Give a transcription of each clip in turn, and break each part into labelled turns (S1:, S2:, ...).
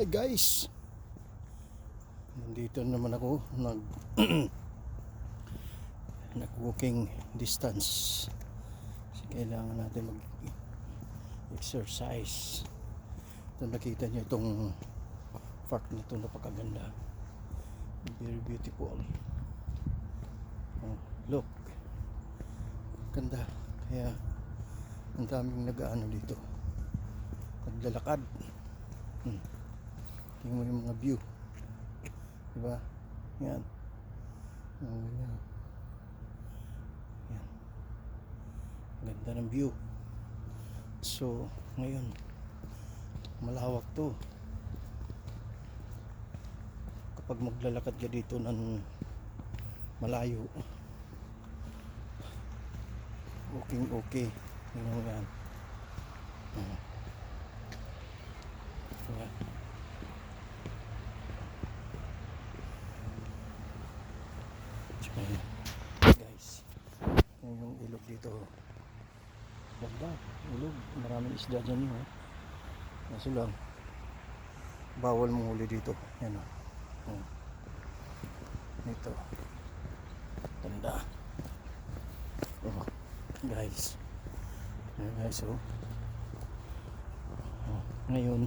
S1: Hi guys, nandito naman ako nag walking distance kasi kailangan natin mag exercise. Ito, nakita nyo itong park na ito, napakaganda, very beautiful. Look, ganda, kaya ang daming nag-aano dito, naglalakad. Tingnan mo yung mga view, diba? Yan. Yan. Ganda ng view. So ngayon malawak to. Kapag maglalakad ka dito ng malayo, okay. Tingnan mo yan. Yan. Guys, yan yung ilog dito. Ganda, ilog, maraming isda dyan yun. Kaso lang, bawal manghuli dito. Yan o. Ito, ganda. Guys, yan guys, ngayon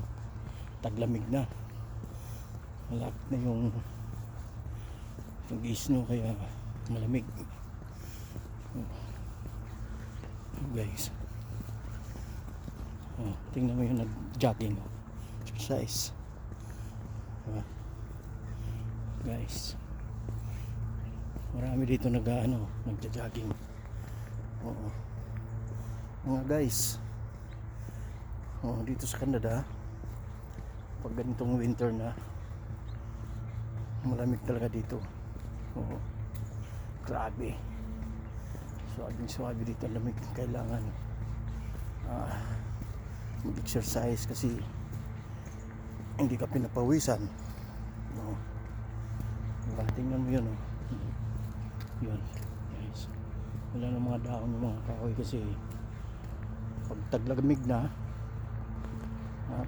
S1: taglamig na, malapit na yung pag-isno, kaya malamig. Guys, tingnan mo yung nag-jogging, exercise, guys, marami dito nagja-jogging. Mga guys, dito sa Canada, pag ganitong winter na, malamig talaga dito. Grabe, suwabe dito, lamig. Kailangan mag-exercise kasi hindi ka pinapawisan. Tingnan mo yun, yun guys, wala na mga dahon ng mga kahoy kasi pag taglamig na,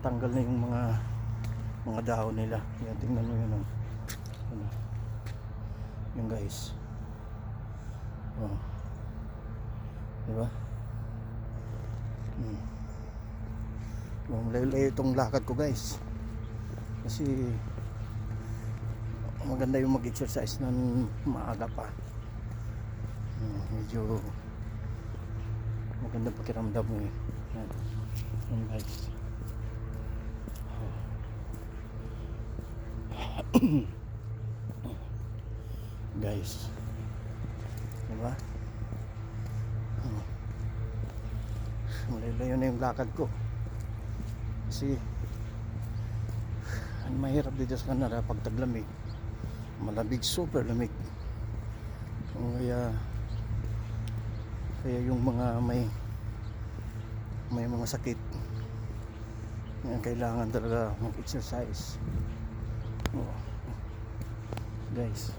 S1: tanggal na yung mga dahon nila. Yan, tingnan mo yun, yun guys. Diba? Malayo-layo itong lakad ko guys, kasi maganda yung mag-exercise ng maaga pa. Medyo maganda pakiramdam mo yan guys. Guys, diba? Malayo na yung lakad ko kasi ang mahirap dito sa Canada pag taglamig, malamig, super lamig. Kaya yung mga may mga sakit, kailangan talaga mag-exercise. Guys,